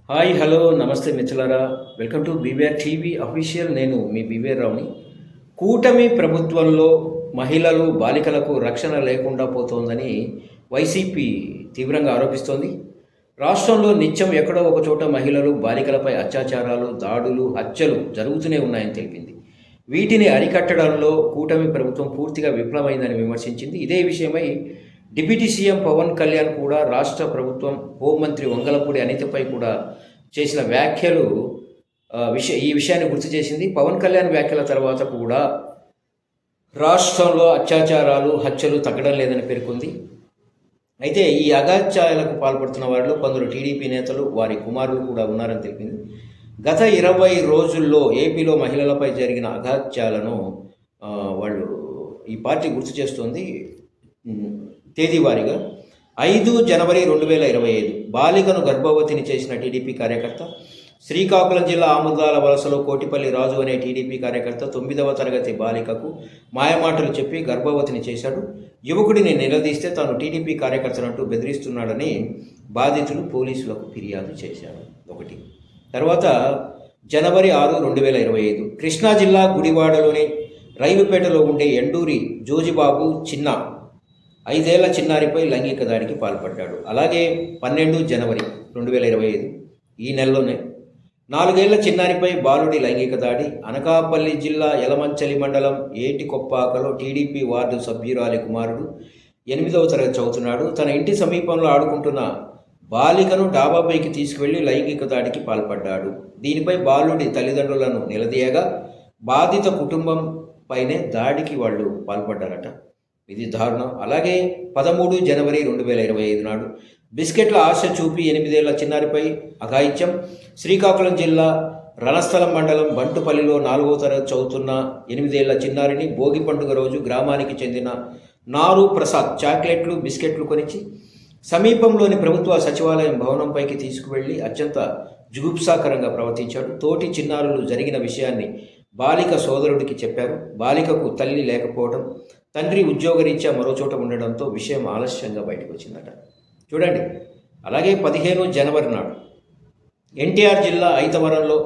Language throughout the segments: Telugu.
హాయ్ హలో నమస్తే మిత్రులారా. Welcome to BVR TV official. నేను మీ బీవీఆర్ రావుని. కూటమి ప్రభుత్వంలో మహిళలు బాలికలకు రక్షణ లేకుండా పోతోందని వైసీపీ తీవ్రంగా ఆరోపిస్తోంది. రాష్ట్రంలో నిత్యం ఎక్కడో ఒక చోట మహిళలు బాలికలపై అత్యాచారాలు, దాడులు, హత్యలు జరుగుతూనే ఉన్నాయని తెలిపింది. వీటిని అరికట్టడంలో కూటమి ప్రభుత్వం పూర్తిగా విఫలమైందని విమర్శించింది. ఇదే విషయమై డిప్యూటీ సీఎం పవన్ కళ్యాణ్ కూడా రాష్ట్ర ప్రభుత్వం, హోంమంత్రి వంగలపూడి అనితపై కూడా చేసిన వ్యాఖ్యలు ఈ విషయాన్ని గుర్తు చేసింది. పవన్ కళ్యాణ్ వ్యాఖ్యల తర్వాత కూడా రాష్ట్రంలో అత్యాచారాలు, హత్యలు తగ్గడం లేదని పేర్కొంది. అయితే ఈ అగాత్యాలకు పాల్పడుతున్న వారిలో కొందరు టీడీపీ నేతలు, వారి కుమారులు కూడా ఉన్నారని తెలిపింది. గత 20 రోజుల్లో ఏపీలో మహిళలపై జరిగిన అగాత్యాలను వాళ్ళు ఈ పార్టీ గుర్తు చేస్తోంది. తేదీవారీగా 5 జనవరి 2025 బాలికను గర్భవతిని చేసిన టీడీపీ కార్యకర్త, శ్రీకాకుళం జిల్లా ఆముదాల వలసలో కోటిపల్లి రాజు అనే టీడీపీ కార్యకర్త 9వ తరగతి బాలికకు మాయమాటలు చెప్పి గర్భవతిని చేశాడు. యువకుడిని నిలదీస్తే తాను టీడీపీ కార్యకర్తనంటూ బెదిరిస్తున్నాడని బాధితులు పోలీసులకు ఫిర్యాదు చేశారు. ఒకటి. తర్వాత జనవరి 6, 2025 కృష్ణా జిల్లా గుడివాడలోని రైలుపేటలో ఉండే ఎండూరి జోజిబాబు చిన్న 5 ఏళ్ల చిన్నారిపై లైంగిక దాడికి పాల్పడ్డాడు. అలాగే 12 జనవరి 2025 ఈ నెలలోనే 4 ఏళ్ల చిన్నారిపై బాలుడి లైంగిక దాడి. అనకాపల్లి జిల్లా యలమంచలి మండలం ఏటికొప్పాకలో టీడీపీ వార్డు సభ్యురాలి కుమారుడు 8వ తరగతి చదువుతున్నాడు. తన ఇంటి సమీపంలో ఆడుకుంటున్న బాలికను డాబాపైకి తీసుకువెళ్లి లైంగిక దాడికి పాల్పడ్డాడు. దీనిపై బాలుడి తల్లిదండ్రులను నిలదీయగా బాధిత కుటుంబం పైనే దాడికి వాళ్ళు పాల్పడ్డారట. ఇది దారుణం. అలాగే 13 జనవరి 2025 నాడు బిస్కెట్ల ఆశ చూపి 8 ఏళ్ల చిన్నారిపై అఘాయిత్యం. శ్రీకాకుళం జిల్లా రణస్థలం మండలం బంటుపల్లిలో 4వ తరగతి చదువుతున్న 8 ఏళ్ల చిన్నారిని భోగి పండుగ రోజు గ్రామానికి చెందిన నారు ప్రసాద్ చాక్లెట్లు, బిస్కెట్లు కొనిచ్చి సమీపంలోని ప్రభుత్వ సచివాలయం భవనంపైకి తీసుకువెళ్లి అత్యంత జుగుప్సాకరంగా ప్రవర్తించాడు. తోటి చిన్నారులు జరిగిన విషయాన్ని బాలిక సోదరుడికి చెప్పారు. బాలికకు తల్లి లేకపోవడం, తండ్రి ఉద్యోగరీత్యా మరోచోట ఉండడంతో విషయం ఆలస్యంగా బయటకు వచ్చిందట. చూడండి. అలాగే 15 జనవరి నాడు ఎన్టీఆర్ జిల్లా ఐతవరంలో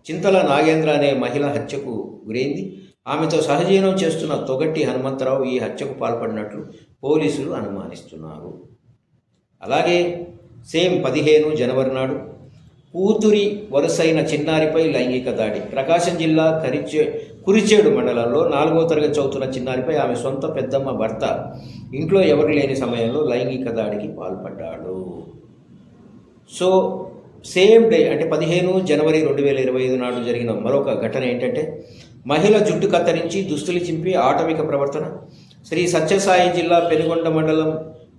చింతల నాగేంద్ర అనే మహిళ హత్యకు గురైంది. ఆమెతో సహజీవనం చేస్తున్న తొగట్టి హనుమంతరావు ఈ హత్యకు పాల్పడినట్లు పోలీసులు అనుమానిస్తున్నారు. అలాగే 15 జనవరి నాడు కూతురి వరుసైన చిన్నారిపై లైంగిక దాడి. ప్రకాశం జిల్లా కురిచేడు మండలంలో 4వ తరగతి చదువుతున్న చిన్నారిపై ఆమె సొంత పెద్దమ్మ భర్త ఇంట్లో ఎవరు లేని సమయంలో లైంగిక దాడికి పాల్పడ్డాడు. సో సేమ్ డే అంటే 15 జనవరి 2025 నాడు జరిగిన మరొక ఘటన ఏంటంటే మహిళ జుట్టు కత్తిరించి దుస్తులు చింపి ఆటవిక ప్రవర్తన. శ్రీ సత్యసాయి జిల్లా పెనుగొండ మండలం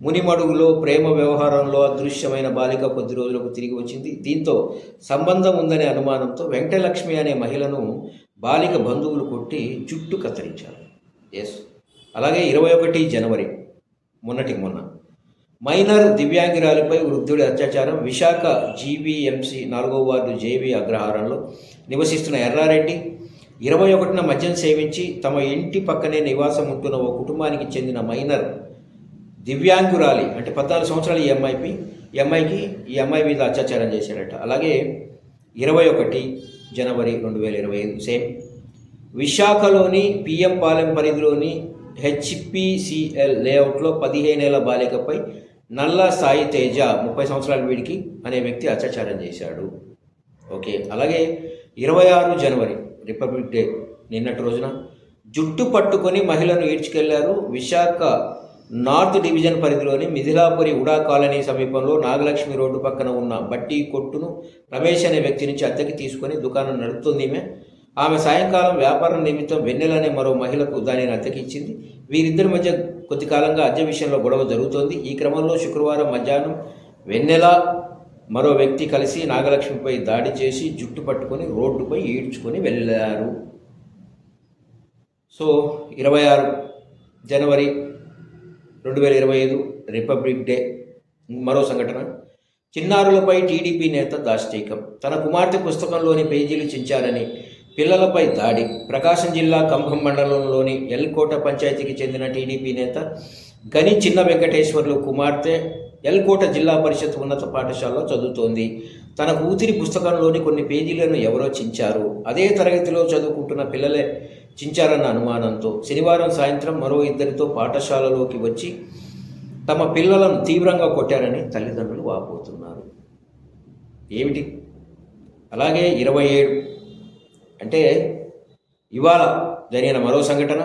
మునిమడుగులో ప్రేమ వ్యవహారంలో అదృశ్యమైన బాలిక కొద్ది రోజులకు తిరిగి వచ్చింది. దీంతో సంబంధం ఉందనే అనుమానంతో వెంకటలక్ష్మి అనే మహిళను బాలిక బంధువులు కొట్టి జుట్టు కత్తిరించారు. అలాగే 21 జనవరి మొన్న మైనర్ దివ్యాంగురాలిపై వృద్ధుడి అత్యాచారం. విశాఖ జీవీఎంసీ 4వ వార్డు జేవీ అగ్రహారంలో నివసిస్తున్న ఎర్రారెడ్డి 21న మద్యం సేవించి తమ ఇంటి పక్కనే నివాసం ఉంటున్న ఓ కుటుంబానికి చెందిన మైనర్ దివ్యాంగురాలి అంటే 14 సంవత్సరాల ఈ అమ్మాయి మీద అత్యాచారం చేశాడట. అలాగే 21 జనవరి 2025 సేమ్ విశాఖలోని పిఎం పాలెం పరిధిలోని హెచ్పిసిఎల్ లేఅవుట్లో 15 ఏళ్ల బాలికపై నల్ల సాయి తేజ 30 సంవత్సరాల వీడికి అనే వ్యక్తి అత్యాచారం చేశాడు. ఓకే. అలాగే 26 జనవరి రిపబ్లిక్ డే నిన్నటి రోజున జుట్టు పట్టుకొని మహిళను ఈడ్చుకెళ్లారు. విశాఖ నార్త్ డివిజన్ పరిధిలోని మిథిలాపురి ఉడా కాలనీ సమీపంలో నాగలక్ష్మి రోడ్డు పక్కన ఉన్న బట్టి కొట్టును రమేష్ అనే వ్యక్తి నుంచి అద్దెకి తీసుకొని దుకాణం నడుపుతుంది. ఆమె సాయంకాలం వ్యాపారం నిమిత్తం వెన్నెల అనే మరో మహిళకు దానిని అద్దెకిచ్చింది. వీరిద్దరి మధ్య కొద్ది కాలంగా అద్దె విషయంలో గొడవ జరుగుతోంది. ఈ క్రమంలో శుక్రవారం మధ్యాహ్నం వెన్నెల మరో వ్యక్తి కలిసి నాగలక్ష్మిపై దాడి చేసి జుట్టు పట్టుకొని రోడ్డుపై ఈడ్చుకొని వెళ్ళారు. సో 26 జనవరి 2025 రిపబ్లిక్ డే మరో సంఘటన. చిన్నారులపై టీడీపీ నేత దాష్టీకం. తన కుమార్తె పుస్తకంలోని పేజీలు చించారని పిల్లలపై దాడి. ప్రకాశం జిల్లా కంభం మండలంలోని ఎల్కోట పంచాయతీకి చెందిన టీడీపీ నేత గని చిన్న వెంకటేశ్వర్లు కుమార్తె ఎల్కోట జిల్లా పరిషత్ ఉన్నత పాఠశాలలో చదువుతోంది. తన కూతురి పుస్తకంలోని కొన్ని పేజీలను ఎవరో చించారు. అదే తరగతిలో చదువుకుంటున్న పిల్లలే చించారన్న అనుమానంతో శనివారం సాయంత్రం మరో ఇద్దరితో పాఠశాలలోకి వచ్చి తమ పిల్లలను తీవ్రంగా కొట్టారని తల్లిదండ్రులు వాపోతున్నారు. ఏమిటి? అలాగే 27 అంటే ఇవాళ జరిగిన మరో సంఘటన.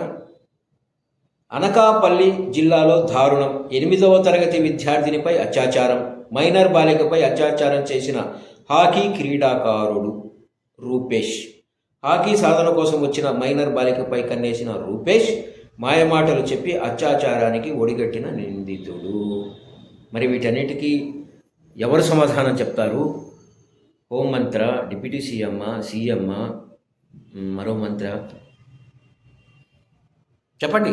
అనకాపల్లి జిల్లాలో దారుణం. 8వ తరగతి విద్యార్థినిపై అత్యాచారం. మైనర్ బాలికపై అత్యాచారం చేసిన హాకీ క్రీడాకారుడు రూపేష్. హాకీ సాధన కోసం వచ్చిన మైనర్ బాలికపై కన్నేసిన రూపేష్ మాయమాటలు చెప్పి అత్యాచారానికి ఒడిగట్టిన నిందితుడు. మరి వీటన్నిటికీ ఎవరు సమాధానం చెప్తారు? హోంమంత్ర, డిప్యూటీ సీఎం, మరో మంత్ర? చెప్పండి.